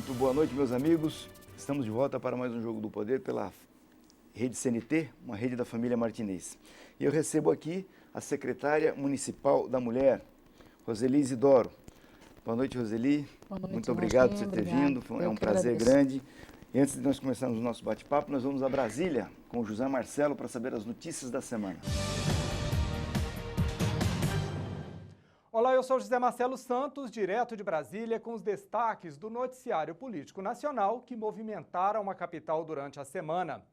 Muito boa noite, meus amigos. Estamos de volta para mais um Jogo do Poder pela Rede CNT, uma rede da família Martinez. E eu recebo aqui a secretária municipal da Mulher, Roseli Isidoro. Boa noite, Roseli. Boa noite, muito obrigado por você ter vindo. É um prazer grande. E antes de nós começarmos o nosso bate-papo, nós vamos a Brasília com o José Marcelo para saber as notícias da semana. Olá, eu sou José Marcelo Santos, direto de Brasília, com os destaques do noticiário político nacional que movimentaram a capital durante a semana.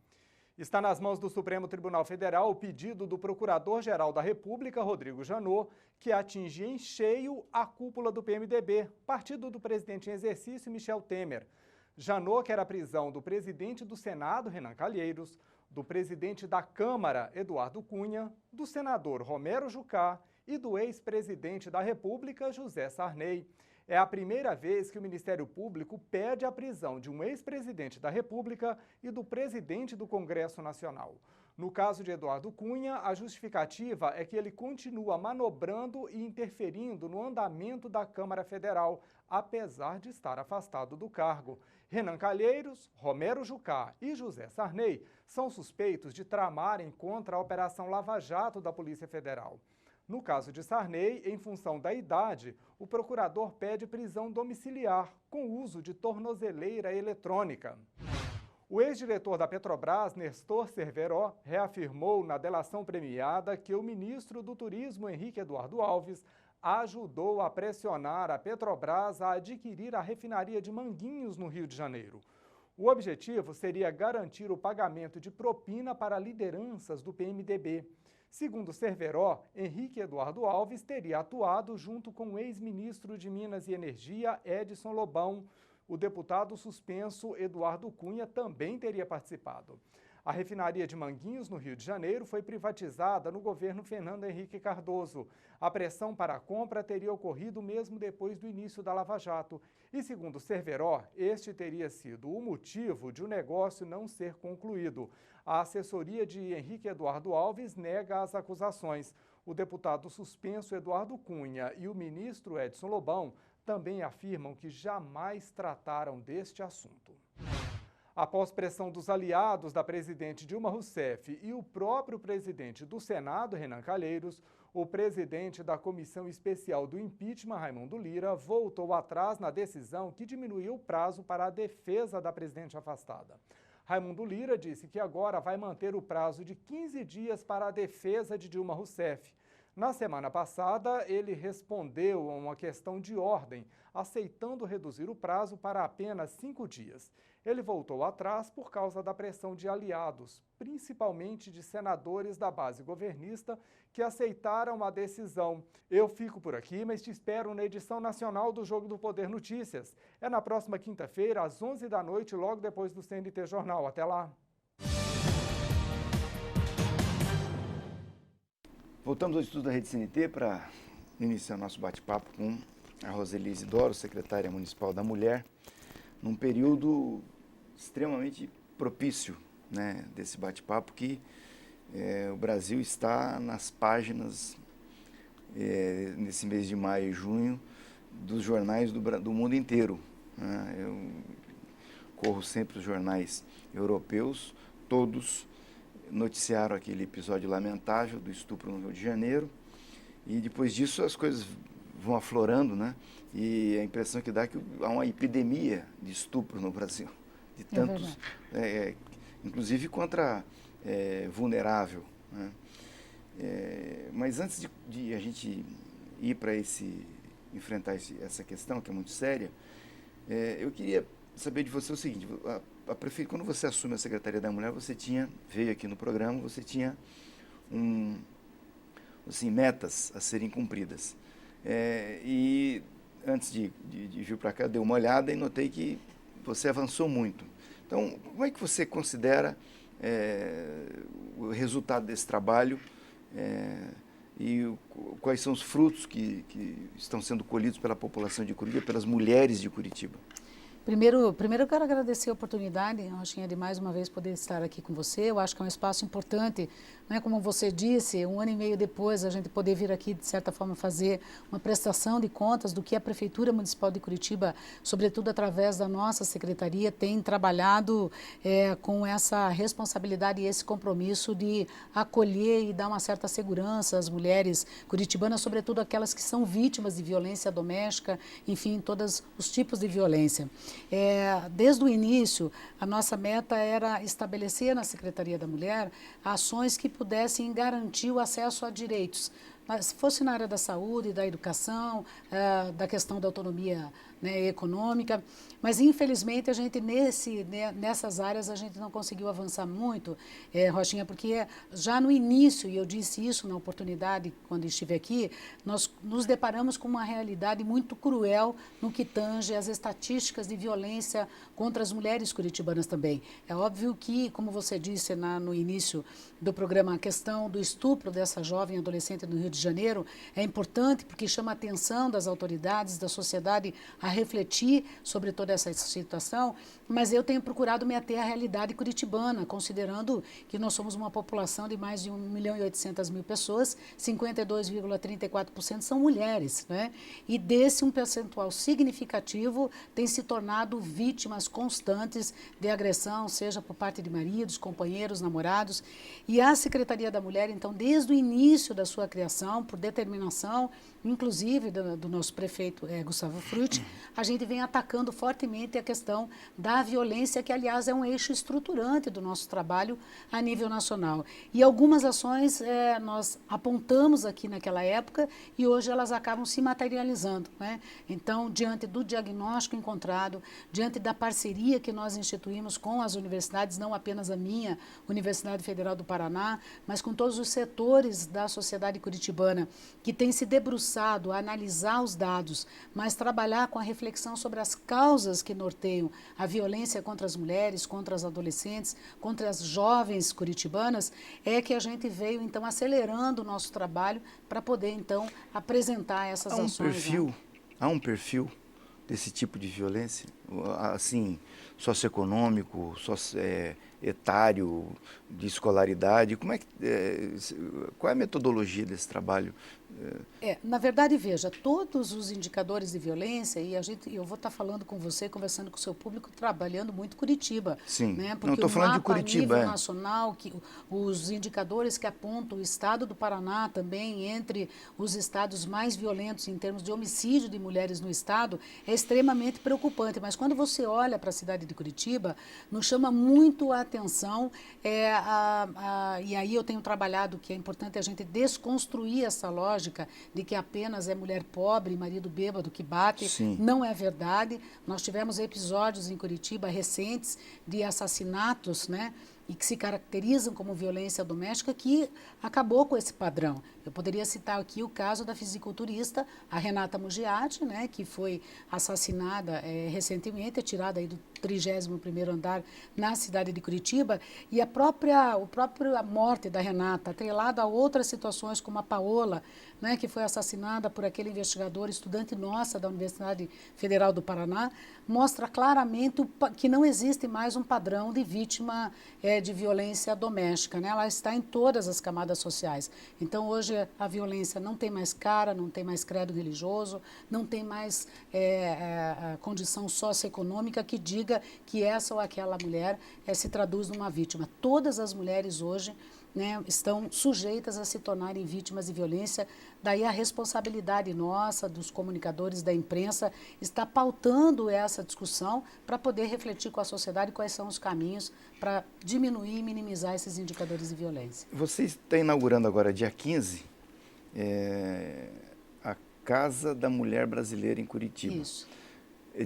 Está nas mãos do Supremo Tribunal Federal o pedido do Procurador-Geral da República, Rodrigo Janot, que atinge em cheio a cúpula do PMDB, partido do presidente em exercício Michel Temer. Janot quer a prisão do presidente do Senado, Renan Calheiros, do presidente da Câmara, Eduardo Cunha, do senador Romero Jucá e do ex-presidente da República, José Sarney. É a primeira vez que o Ministério Público pede a prisão de um ex-presidente da República e do presidente do Congresso Nacional. No caso de Eduardo Cunha, a justificativa é que ele continua manobrando e interferindo no andamento da Câmara Federal, apesar de estar afastado do cargo. Renan Calheiros, Romero Jucá e José Sarney são suspeitos de tramarem contra a Operação Lava Jato da Polícia Federal. No caso de Sarney, em função da idade, o procurador pede prisão domiciliar com uso de tornozeleira eletrônica. O ex-diretor da Petrobras, Nestor Cerveró, reafirmou na delação premiada que o ministro do Turismo, Henrique Eduardo Alves, ajudou a pressionar a Petrobras a adquirir a refinaria de Manguinhos, no Rio de Janeiro. O objetivo seria garantir o pagamento de propina para lideranças do PMDB. Segundo Cerveró, Henrique Eduardo Alves teria atuado junto com o ex-ministro de Minas e Energia, Edson Lobão. O deputado suspenso Eduardo Cunha também teria participado. A refinaria de Manguinhos, no Rio de Janeiro, foi privatizada no governo Fernando Henrique Cardoso. A pressão para a compra teria ocorrido mesmo depois do início da Lava Jato. E, segundo Cerveró, este teria sido o motivo de o negócio não ser concluído. A assessoria de Henrique Eduardo Alves nega as acusações. O deputado suspenso Eduardo Cunha e o ministro Edson Lobão também afirmam que jamais trataram deste assunto. Após pressão dos aliados da presidente Dilma Rousseff e o próprio presidente do Senado, Renan Calheiros, o presidente da Comissão Especial do Impeachment, Raimundo Lira, voltou atrás na decisão que diminuiu o prazo para a defesa da presidente afastada. Raimundo Lira disse que agora vai manter o prazo de 15 dias para a defesa de Dilma Rousseff. Na semana passada, ele respondeu a uma questão de ordem, aceitando reduzir o prazo para apenas 5 dias. Ele voltou atrás por causa da pressão de aliados, principalmente de senadores da base governista, que aceitaram a decisão. Eu fico por aqui, mas te espero na edição nacional do Jogo do Poder Notícias. É na próxima quinta-feira, às 11 da noite, logo depois do CNT Jornal. Até lá! Voltamos ao estudo da Rede CNT para iniciar nosso bate-papo com a Roseli Isidoro, secretária municipal da Mulher, num período extremamente propício, né, desse bate-papo, que o Brasil está nas páginas, nesse mês de maio e junho, dos jornais do mundo inteiro. Né? Eu corro sempre os jornais europeus, todos noticiaram aquele episódio lamentável do estupro no Rio de Janeiro, e depois disso as coisas vão aflorando, né? E a impressão que dá é que há uma epidemia de estupro no Brasil, de tantos, inclusive contra vulnerável, né? Mas antes de a gente ir para enfrentar essa questão, que é muito séria, eu queria saber de você o seguinte: quando você assume a Secretaria da Mulher, veio aqui no programa, você tinha metas a serem cumpridas. E antes de vir para cá, dei uma olhada e notei que você avançou muito. Então, como é que você considera o resultado desse trabalho e quais são os frutos que estão sendo colhidos pela população de Curitiba, pelas mulheres de Curitiba? Primeiro eu quero agradecer a oportunidade, Rochinha, de mais uma vez poder estar aqui com você. Eu acho que é um espaço importante né, como você disse, 1 ano e meio depois a gente poder vir aqui, de certa forma, fazer uma prestação de contas do que a Prefeitura Municipal de Curitiba, sobretudo através da nossa secretaria, tem trabalhado com essa responsabilidade e esse compromisso de acolher e dar uma certa segurança às mulheres curitibanas, sobretudo aquelas que são vítimas de violência doméstica, enfim, todos os tipos de violência. Desde o início, a nossa meta era estabelecer na Secretaria da Mulher ações que pudessem garantir o acesso a direitos, mas fosse na área da saúde, da educação, da questão da autonomia, né, econômica, mas infelizmente a gente nessas áreas a gente não conseguiu avançar muito, Rochinha, porque já no início, e eu disse isso na oportunidade quando estive aqui, nós nos deparamos com uma realidade muito cruel no que tange as estatísticas de violência contra as mulheres curitibanas também. É óbvio que, como você disse no início do programa, a questão do estupro dessa jovem adolescente no Rio de Janeiro é importante porque chama a atenção das autoridades, da sociedade a refletir sobre toda essa situação, mas eu tenho procurado me ater à realidade curitibana, considerando que nós somos uma população de mais de 1.800.000 pessoas, 52,34% são mulheres, né? E desse um percentual significativo tem se tornado vítimas constantes de agressão, seja por parte de maridos, companheiros, namorados. E a Secretaria da Mulher, então, desde o início da sua criação, por determinação, inclusive do nosso prefeito Gustavo Frutti, a gente vem atacando fortemente a questão da violência, que, aliás, é um eixo estruturante do nosso trabalho a nível nacional. E algumas ações nós apontamos aqui naquela época e hoje elas acabam se materializando, né? Então, diante do diagnóstico encontrado, diante da parceria que nós instituímos com as universidades, não apenas a minha Universidade Federal do Paraná, mas com todos os setores da sociedade curitibana, que tem se debruçado a analisar os dados, mas trabalhar com a reflexão sobre as causas que norteiam a violência contra as mulheres, contra as adolescentes, contra as jovens curitibanas, é que a gente veio, então, acelerando o nosso trabalho para poder, então, apresentar essas ações. Há um perfil desse tipo de violência, assim, socioeconômico, etário, de escolaridade? Qual é a metodologia desse trabalho? Na verdade, veja, todos os indicadores de violência, e eu vou estar falando com você, conversando com o seu público, trabalhando muito Curitiba. Sim, né? não estou falando de Curitiba. A nível nacional, os indicadores que apontam o estado do Paraná também, entre os estados mais violentos em termos de homicídio de mulheres no estado, é extremamente preocupante. Mas quando você olha para a cidade de Curitiba, nos chama muito a atenção, e aí eu tenho trabalhado que é importante a gente desconstruir essa lógica de que apenas é mulher pobre, marido bêbado que bate. Sim. Não é verdade. Nós tivemos episódios em Curitiba recentes de assassinatos, né, e que se caracterizam como violência doméstica, que acabou com esse padrão. Eu poderia citar aqui o caso da fisiculturista, a Renata Mugiati, né, que foi assassinada recentemente, tirada aí do 31º andar na cidade de Curitiba, e a própria morte da Renata, atrelada a outras situações como a Paola, né, que foi assassinada por aquele investigador, estudante nossa da Universidade Federal do Paraná, mostra claramente que não existe mais um padrão de vítima de violência doméstica, né? Ela está em todas as camadas sociais. Então, hoje, a violência não tem mais cara, não tem mais credo religioso, não tem mais a condição socioeconômica que diga que essa ou aquela mulher se traduz numa vítima. Todas as mulheres hoje, né, estão sujeitas a se tornarem vítimas de violência. Daí a responsabilidade nossa, dos comunicadores, da imprensa, está pautando essa discussão para poder refletir com a sociedade quais são os caminhos para diminuir e minimizar esses indicadores de violência. Você está inaugurando agora, dia 15, a Casa da Mulher Brasileira em Curitiba. Isso.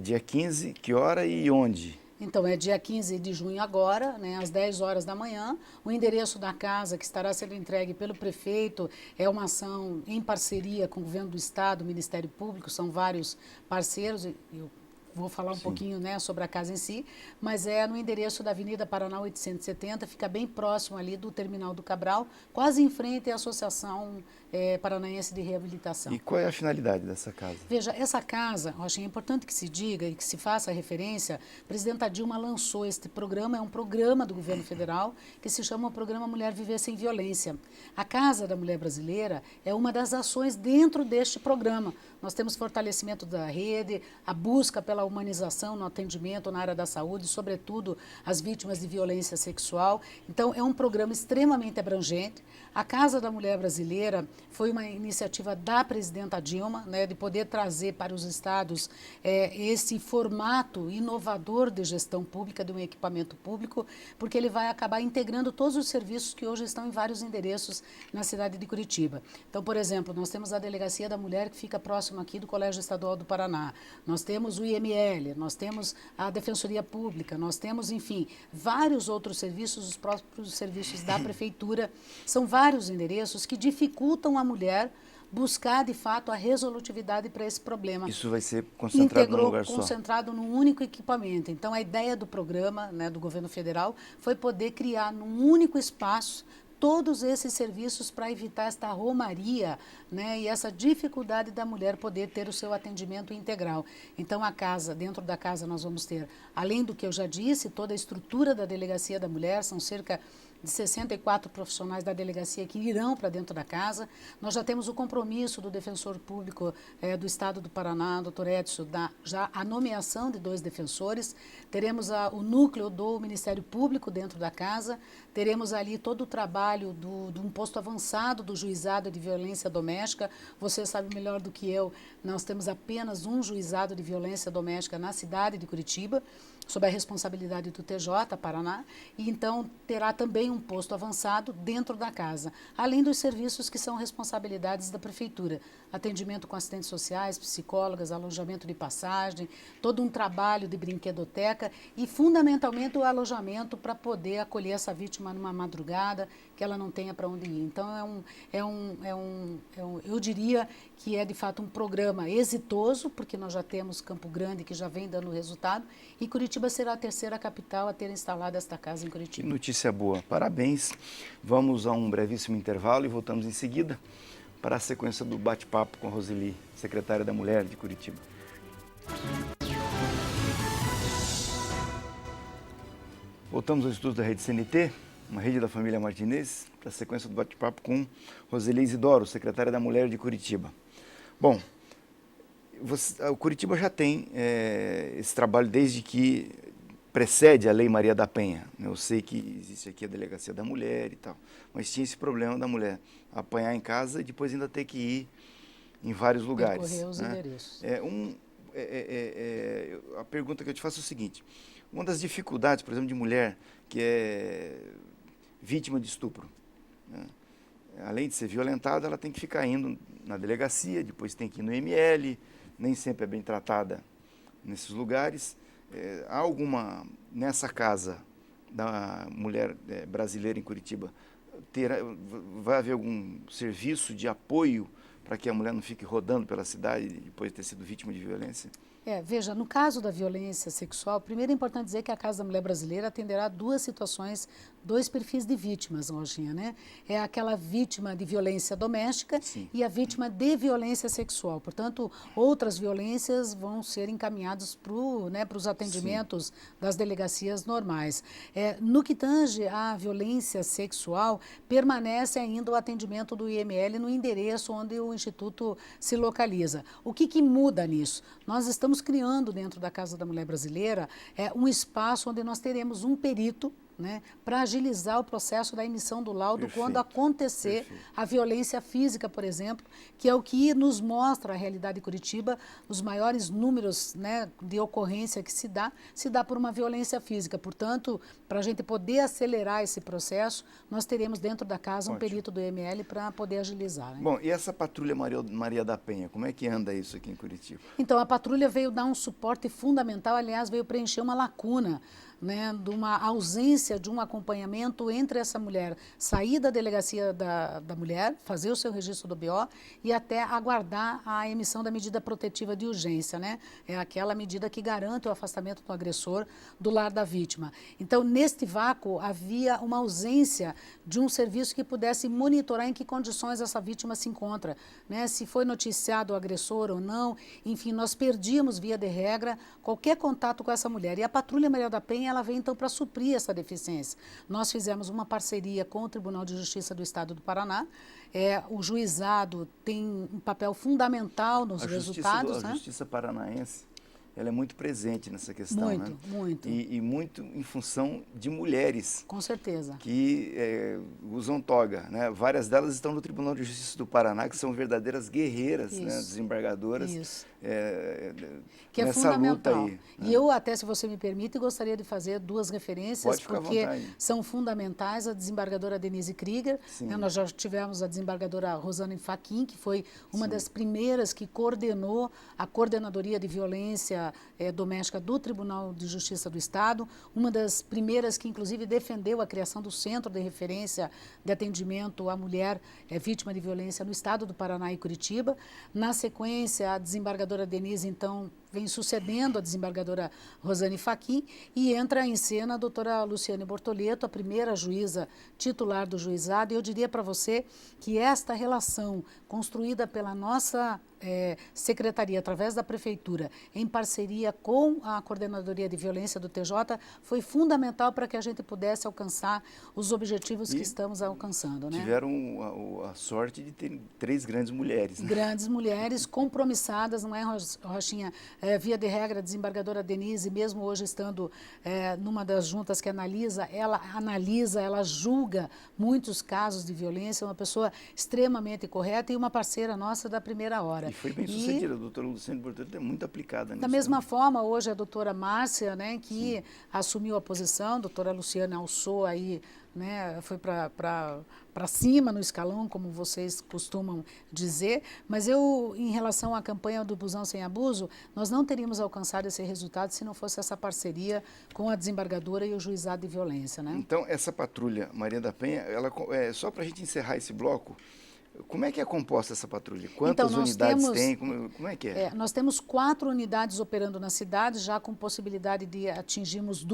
Dia 15, que hora e onde? Então, é dia 15 de junho agora, né, às 10 horas da manhã. O endereço da casa, que estará sendo entregue pelo prefeito, é uma ação em parceria com o Governo do Estado, o Ministério Público, são vários parceiros. Eu vou falar um Sim. pouquinho, né, sobre a casa em si, mas é no endereço da Avenida Paraná 870, fica bem próximo ali do Terminal do Cabral, quase em frente à Associação Paranaense de Reabilitação. E qual é a finalidade dessa casa? Veja, essa casa, Rochinha, é importante que se diga e que se faça referência, a presidenta Dilma lançou este programa, é um programa do governo federal, que se chama o Programa Mulher Viver Sem Violência. A Casa da Mulher Brasileira é uma das ações dentro deste programa. Nós temos fortalecimento da rede, a busca pela humanização no atendimento na área da saúde, sobretudo as vítimas de violência sexual. Então, é um programa extremamente abrangente. A Casa da Mulher Brasileira foi uma iniciativa da presidenta Dilma, né, de poder trazer para os estados esse formato inovador de gestão pública, de um equipamento público, porque ele vai acabar integrando todos os serviços que hoje estão em vários endereços na cidade de Curitiba. Então, por exemplo, nós temos a Delegacia da Mulher, que fica próximo aqui do Colégio Estadual do Paraná. Nós temos o IML, nós temos a Defensoria Pública, nós temos, enfim, vários outros serviços, os próprios serviços da Prefeitura. São vários endereços que dificultam a mulher buscar, de fato, a resolutividade para esse problema. Isso vai ser concentrado num lugar só? Concentrado num único equipamento. Então, a ideia do programa, né, do governo federal foi poder criar num único espaço todos esses serviços para evitar esta romaria, né, e essa dificuldade da mulher poder ter o seu atendimento integral. Então, a casa, dentro da casa nós vamos ter, além do que eu já disse, toda a estrutura da Delegacia da Mulher, são cerca de 64 profissionais da delegacia que irão para dentro da casa. Nós já temos o compromisso do defensor público do Estado do Paraná, doutor Edson, já a nomeação de 2 defensores. Teremos o núcleo do Ministério Público dentro da casa. Teremos ali todo o trabalho de um posto avançado do juizado de violência doméstica. Você sabe melhor do que eu, nós temos apenas um juizado de violência doméstica na cidade de Curitiba, sob a responsabilidade do TJ Paraná, e então terá também um posto avançado dentro da casa, além dos serviços que são responsabilidades da Prefeitura, atendimento com assistentes sociais, psicólogas, alojamento de passagem, todo um trabalho de brinquedoteca e, fundamentalmente, o alojamento para poder acolher essa vítima numa madrugada, que ela não tenha para onde ir. Então, eu diria que é, de fato, um programa exitoso, porque nós já temos Campo Grande, que já vem dando resultado, e Curitiba será a terceira capital a ter instalado esta casa em Curitiba. Que notícia boa, parabéns. Vamos a um brevíssimo intervalo e voltamos em seguida para a sequência do bate-papo com a Roseli, secretária da Mulher de Curitiba. Voltamos ao estudo da Rede CNT, uma rede da família Martinez, para a sequência do bate-papo com Roseli Isidoro, secretária da Mulher de Curitiba. Bom, o Curitiba já tem esse trabalho desde que precede a Lei Maria da Penha. Eu sei que existe aqui a Delegacia da Mulher e tal, mas tinha esse problema da mulher apanhar em casa e depois ainda ter que ir em vários lugares. Percorrer os endereços. A pergunta que eu te faço é o seguinte: uma das dificuldades, por exemplo, de mulher que é vítima de estupro, né? Além de ser violentada, ela tem que ficar indo na delegacia, depois tem que ir no IML, nem sempre é bem tratada nesses lugares. Há alguma, nessa casa da mulher brasileira em Curitiba, vai haver algum serviço de apoio para que a mulher não fique rodando pela cidade depois de ter sido vítima de violência? Veja, no caso da violência sexual, primeiro é importante dizer que a Casa da Mulher Brasileira atenderá 2 situações, 2 perfis de vítimas, Lojinha, né? É aquela vítima de violência doméstica. Sim. E a vítima de violência sexual. Portanto, outras violências vão ser encaminhadas para os atendimentos. Sim. Das delegacias normais. No que tange à violência sexual, permanece ainda o atendimento do IML no endereço onde o Instituto se localiza. O que muda nisso? Nós estamos criando dentro da Casa da Mulher Brasileira um espaço onde nós teremos um perito, né, para agilizar o processo da emissão do laudo. Perfeito. Quando acontecer a violência física, por exemplo, que é o que nos mostra a realidade de Curitiba, os maiores números, né, de ocorrência que se dá por uma violência física. Portanto, para a gente poder acelerar esse processo, nós teremos dentro da casa um perito do IML para poder agilizar. Né? Bom, e essa patrulha Maria da Penha, como é que anda isso aqui em Curitiba? Então, a patrulha veio dar um suporte fundamental, aliás, veio preencher uma lacuna né, de uma ausência de um acompanhamento entre essa mulher sair da delegacia da mulher, fazer o seu registro do BO e até aguardar a emissão da medida protetiva de urgência, né? É aquela medida que garante o afastamento do agressor do lar da vítima. Então, neste vácuo, havia uma ausência de um serviço que pudesse monitorar em que condições essa vítima se encontra, né? Se foi noticiado o agressor ou não, enfim, nós perdíamos, via de regra, qualquer contato com essa mulher. E a Patrulha Maria da Penha, ela vem então para suprir essa deficiência. Nós fizemos uma parceria com o Tribunal de Justiça do Estado do Paraná. O juizado tem um papel fundamental nos resultados. A Justiça Paranaense, ela é muito presente nessa questão, muito, né? Muito. E muito em função de mulheres. Com certeza. Que usam toga, né? Várias delas estão no Tribunal de Justiça do Paraná, que são verdadeiras guerreiras, né? Desembargadoras. Isso. Que é fundamental. Luta aí, né? E eu até, se você me permite, gostaria de fazer duas referências, porque são fundamentais. A desembargadora Denise Krieger, né? Nós já tivemos a desembargadora Rosane Fachin, que foi uma das primeiras que coordenou a Coordenadoria de Violência Doméstica do Tribunal de Justiça do Estado, uma das primeiras que, inclusive, defendeu a criação do Centro de Referência de Atendimento à Mulher Vítima de Violência no Estado do Paraná e Curitiba. Na sequência, a desembargadora Denise, então, vem sucedendo a desembargadora Rosane Fachin e entra em cena a doutora Luciane Bortoleto, a primeira juíza titular do juizado. E eu diria para você que esta relação construída pela nossa secretaria, através da prefeitura, em parceria com a Coordenadoria de Violência do TJ, foi fundamental para que a gente pudesse alcançar os objetivos que estamos alcançando, né? Tiveram a sorte de ter 3 grandes mulheres. Né? Grandes mulheres compromissadas, não é, Rochinha? Via de regra, a desembargadora Denise, mesmo hoje estando numa das juntas que analisa, ela julga muitos casos de violência, uma pessoa extremamente correta e uma parceira nossa da primeira hora. E foi bem sucedida, a doutora Luciane Bortoleto é muito aplicada nisso. Da mesma forma, hoje a doutora Márcia, né, que assumiu a posição, a doutora Luciana alçou aí, né, foi para cima no escalão, como vocês costumam dizer, mas em relação à campanha do Busão Sem Abuso, nós não teríamos alcançado esse resultado se não fosse essa parceria com a desembargadora e o juizado de violência, né? Então, essa patrulha Maria da Penha, só para a gente encerrar esse bloco, como é que é composta essa patrulha? Quantas unidades tem? Como é que é? Nós temos 4 unidades operando na cidade, já com possibilidade de atingirmos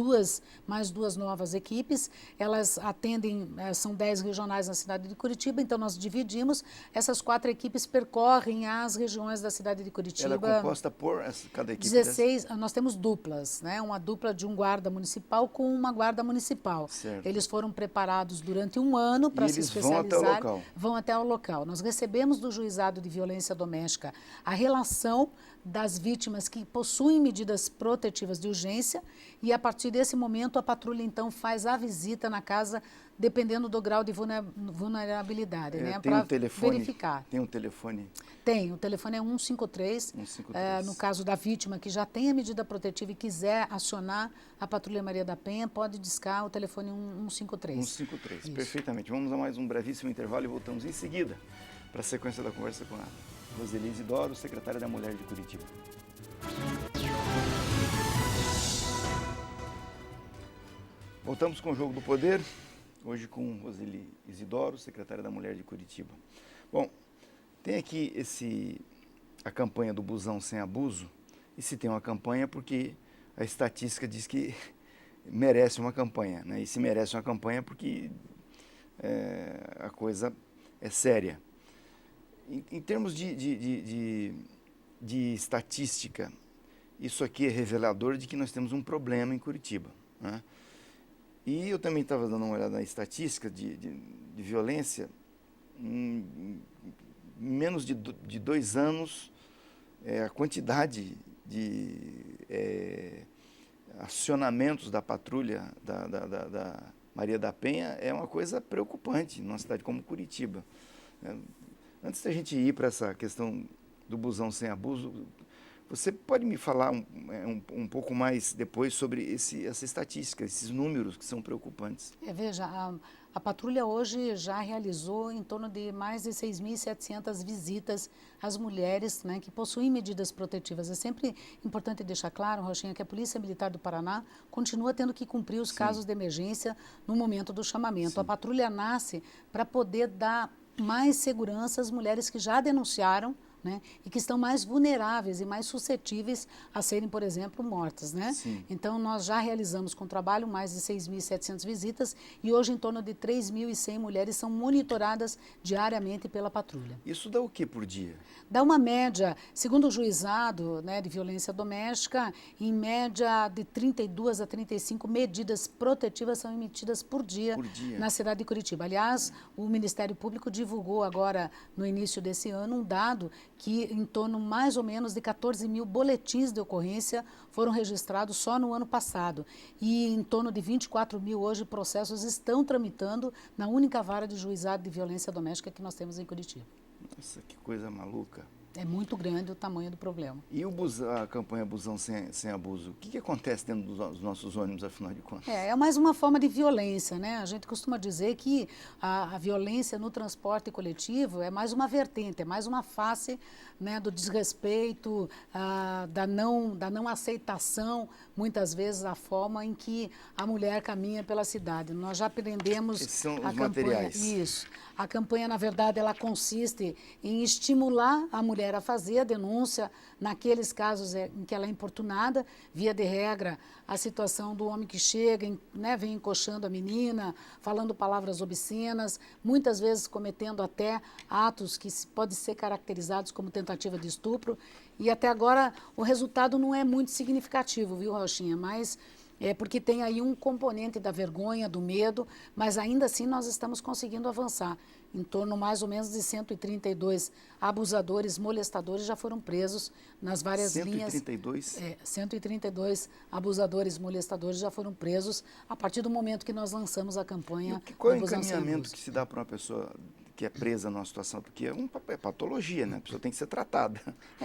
mais duas novas equipes. Elas atendem, são 10 regionais na cidade de Curitiba, então nós dividimos. Essas 4 equipes percorrem as regiões da cidade de Curitiba. Ela é composta por cada equipe? 16, nós temos duplas, né? Uma dupla de um guarda municipal com uma guarda municipal. Certo. Eles foram preparados durante um ano para se especializar. Vão até o local. Nós recebemos do Juizado de Violência Doméstica a relação das vítimas que possuem medidas protetivas de urgência e, a partir desse momento, a patrulha, então, faz a visita na casa, dependendo do grau de vulnerabilidade, né? Para verificar. Tem um telefone? Tem, o telefone é 153. 153. No caso da vítima que já tem a medida protetiva e quiser acionar a Patrulha Maria da Penha, pode discar o telefone 153. 153, isso. Perfeitamente. Vamos a mais um brevíssimo intervalo e voltamos em seguida para a sequência da conversa com a Roselise Doro, secretária da Mulher de Curitiba. Voltamos com o Jogo do Poder, hoje com Roseli Isidoro, secretária da Mulher de Curitiba. Bom, tem aqui a campanha do Busão Sem Abuso, e se tem uma campanha porque a estatística diz que merece uma campanha, né? E se merece uma campanha porque a coisa é séria. Em termos de estatística, isso aqui é revelador de que nós temos um problema em Curitiba, né? E eu também estava dando uma olhada na estatística de violência. Em menos de 2 anos, a quantidade de acionamentos da patrulha da Maria da Penha é uma coisa preocupante numa cidade como Curitiba. Antes da gente ir para essa questão do Busão Sem Abuso, Você pode me falar um pouco mais depois sobre essa estatística, esses números que são preocupantes? Veja, a patrulha hoje já realizou em torno de mais de 6.700 visitas às mulheres, né, que possuem medidas protetivas. É sempre importante deixar claro, Rochinha, que a Polícia Militar do Paraná continua tendo que cumprir os casos de emergência no momento do chamamento. Sim. A patrulha nasce para poder dar mais segurança às mulheres que já denunciaram, né, e que estão mais vulneráveis e mais suscetíveis a serem, por exemplo, mortas, né? Sim. Então, nós já realizamos com o trabalho mais de 6.700 visitas e hoje em torno de 3.100 mulheres são monitoradas diariamente pela patrulha. Isso dá o que por dia? Dá uma média, segundo o juizado, né, de violência doméstica, em média de 32 a 35 medidas protetivas são emitidas por dia na cidade de Curitiba. Aliás, o Ministério Público divulgou agora, no início desse ano, um dado que em torno mais ou menos de 14 mil boletins de ocorrência foram registrados só no ano passado. E em torno de 24 mil hoje processos estão tramitando na única vara de juizado de violência doméstica que nós temos em Curitiba. Nossa, que coisa maluca. É muito grande o tamanho do problema. E a campanha Busão Sem Abuso? O que acontece dentro dos nossos ônibus, afinal de contas? É mais uma forma de violência, né? A gente costuma dizer que a violência no transporte coletivo é mais uma vertente, é mais uma face, né, do desrespeito, da não aceitação, muitas vezes, a forma em que a mulher caminha pela cidade. Nós já aprendemos Esses são os a campanha. materiais. Isso. A campanha, na verdade, ela consiste em estimular a mulher a fazer a denúncia naqueles casos em que ela é importunada, via de regra, a situação do homem que chega, né, vem encoxando a menina, falando palavras obscenas, muitas vezes cometendo até atos que podem ser caracterizados como tentativa de estupro. E até agora o resultado não é muito significativo, viu, Rochinha? Mas é porque tem aí um componente da vergonha, do medo, mas ainda assim nós estamos conseguindo avançar. Em torno mais ou menos de 132 abusadores, molestadores já foram presos nas várias linhas. 132? 132 abusadores, molestadores já foram presos a partir do momento que nós lançamos a campanha. Qual é o encaminhamento que se dá para uma pessoa que é presa numa situação? Porque é patologia, né? A pessoa tem que ser tratada.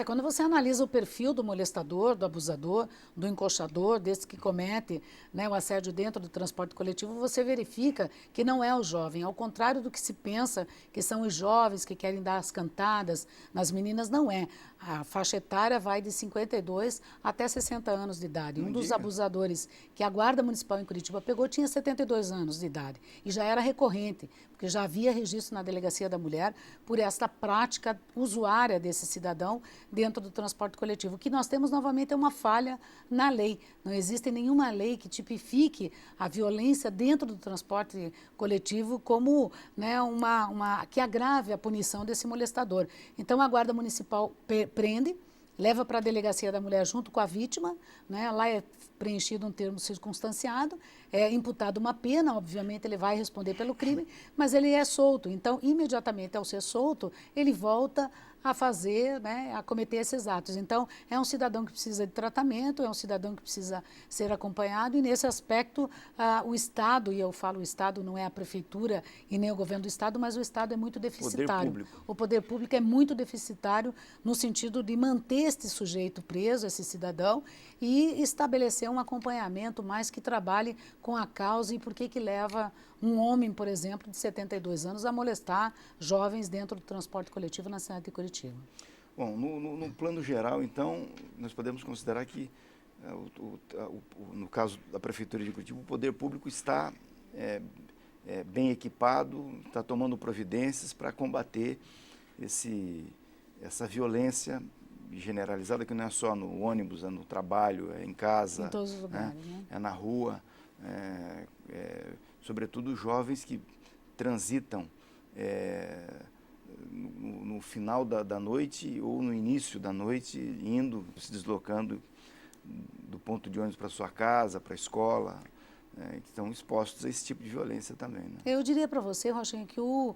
Quando você analisa o perfil do molestador, do abusador, do encoxador, desse que comete, né, o assédio dentro do transporte coletivo, você verifica que não é o jovem. Ao contrário do que se pensa, que são os jovens que querem dar as cantadas nas meninas, não é. A faixa etária vai de 52 até 60 anos de idade. Um dos abusadores que a Guarda Municipal em Curitiba pegou tinha 72 anos de idade e já era recorrente, porque já havia registro na Delegacia da Mulher por esta prática usuária desse cidadão dentro do transporte coletivo. O que nós temos novamente é uma falha na lei. Não existe nenhuma lei que tipifique a violência dentro do transporte coletivo como, né, que agrave a punição desse molestador. Então a Guarda Municipal prende, leva para a Delegacia da Mulher junto com a vítima, né? Lá é preenchido um termo circunstanciado, é imputado uma pena, obviamente ele vai responder pelo crime, mas ele é solto. Então, imediatamente ao ser solto, ele volta a fazer, né, a cometer esses atos. Então, é um cidadão que precisa de tratamento, é um cidadão que precisa ser acompanhado e, nesse aspecto, o Estado, e eu falo o Estado, não é a Prefeitura e nem o governo do Estado, mas o Estado é muito deficitário. O poder público é muito deficitário no sentido de manter este sujeito preso, esse cidadão, e estabelecer um acompanhamento mais que trabalhe com a causa e por que leva um homem, por exemplo, de 72 anos a molestar jovens dentro do transporte coletivo na cidade de Curitiba. Bom, no plano geral, então, nós podemos considerar que, no caso da Prefeitura de Curitiba, o poder público está bem equipado, está tomando providências para combater essa violência generalizada, que não é só no ônibus, é no trabalho, é em casa, em todos os lugares, né? É na rua, sobretudo jovens que transitam no final da noite ou no início da noite, se deslocando do ponto de ônibus para sua casa, para a escola, que estão expostos a esse tipo de violência também, né? Eu diria para você, Rochinha, que o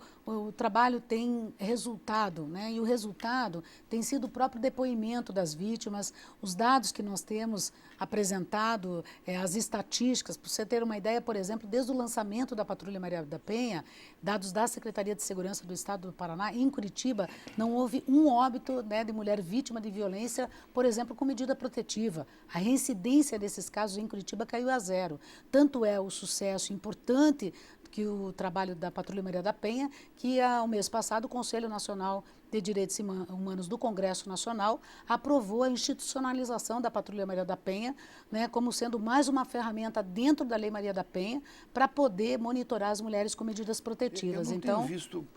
trabalho tem resultado, né? E o resultado tem sido o próprio depoimento das vítimas, os dados que nós temos apresentado, as estatísticas. Para você ter uma ideia, por exemplo, desde o lançamento da Patrulha Maria da Penha, dados da Secretaria de Segurança do Estado do Paraná, em Curitiba, não houve um óbito, né, de mulher vítima de violência, por exemplo, com medida protetiva. A reincidência desses casos em Curitiba caiu a zero. Tanto é o sucesso importante que o trabalho da Patrulha Maria da Penha, que ao mês passado o Conselho Nacional de Direitos Humanos do Congresso Nacional aprovou a institucionalização da Patrulha Maria da Penha, né, como sendo mais uma ferramenta dentro da Lei Maria da Penha para poder monitorar as mulheres com medidas protetivas. Eu não então, tenho visto,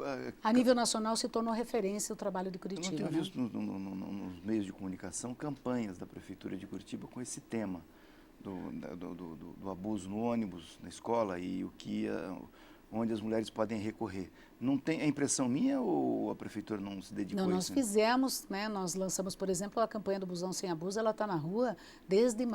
a nível nacional se tornou referência o trabalho de Curitiba. Eu não tenho né? visto nos meios de comunicação campanhas da Prefeitura de Curitiba com esse tema do abuso no ônibus, na escola e onde as mulheres podem recorrer. Não tem, é impressão minha ou a Prefeitura não se dedicou a isso? Não, nós fizemos, né, nós lançamos, por exemplo, a campanha do Busão Sem Abuso, ela está na rua desde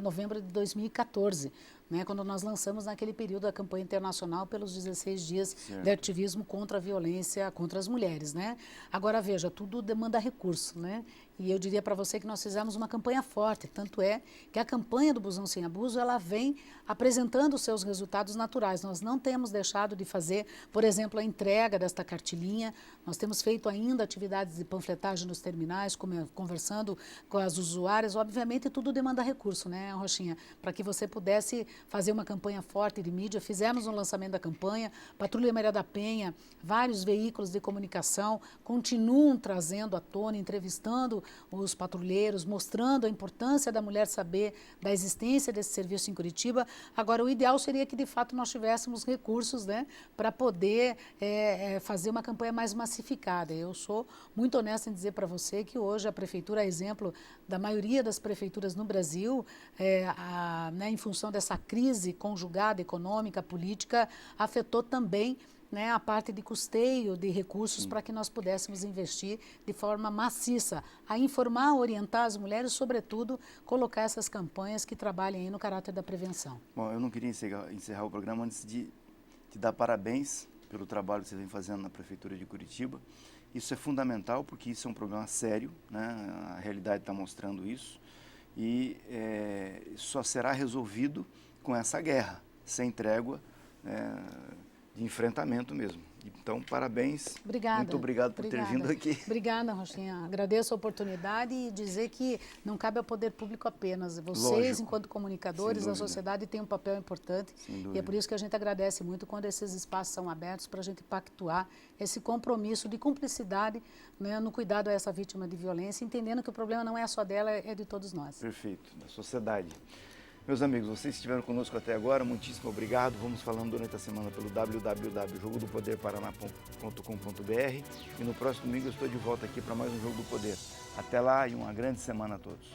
novembro de 2014. Né, quando nós lançamos naquele período a campanha internacional pelos 16 dias de ativismo contra a violência contra as mulheres. Né? Agora, veja, tudo demanda recurso. Né? E eu diria para você que nós fizemos uma campanha forte, tanto é que a campanha do Busão Sem Abuso, ela vem apresentando os seus resultados naturais. Nós não temos deixado de fazer, por exemplo, a entrega desta cartilinha, nós temos feito ainda atividades de panfletagem nos terminais, conversando com as usuárias. Obviamente, tudo demanda recurso, né, Rochinha? Para que você pudesse fazer uma campanha forte de mídia, fizemos um lançamento da campanha, Patrulha Maria da Penha, vários veículos de comunicação continuam trazendo à tona, entrevistando os patrulheiros, mostrando a importância da mulher saber da existência desse serviço em Curitiba. Agora, o ideal seria que, de fato, nós tivéssemos recursos, né, para poder fazer uma campanha mais massificada. Eu sou muito honesta em dizer para você que hoje a Prefeitura, a exemplo da maioria das prefeituras no Brasil, né, em função dessa crise conjugada, econômica, política, afetou também, né, a parte de custeio de recursos para que nós pudéssemos investir de forma maciça, a informar, orientar as mulheres, sobretudo, colocar essas campanhas que trabalhem aí no caráter da prevenção. Bom, eu não queria encerrar o programa antes de te dar parabéns pelo trabalho que você vem fazendo na Prefeitura de Curitiba. Isso é fundamental porque isso é um problema sério, né? A realidade está mostrando isso e só será resolvido com essa guerra, sem trégua, de enfrentamento mesmo. Então, parabéns. Obrigada. Muito obrigado por ter vindo aqui. Obrigada, Rochinha. Agradeço a oportunidade e dizer que não cabe ao poder público apenas. Vocês, Lógico. Enquanto comunicadores, a sociedade tem um papel importante. E é por isso que a gente agradece muito quando esses espaços são abertos para a gente pactuar esse compromisso de cumplicidade, né, no cuidado a essa vítima de violência, entendendo que o problema não é só dela, é de todos nós. Perfeito, da sociedade. Meus amigos, vocês estiveram conosco até agora, muitíssimo obrigado. Vamos falando durante a semana pelo www.jogodopoderparaná.com.br e no próximo domingo eu estou de volta aqui para mais um Jogo do Poder. Até lá e uma grande semana a todos.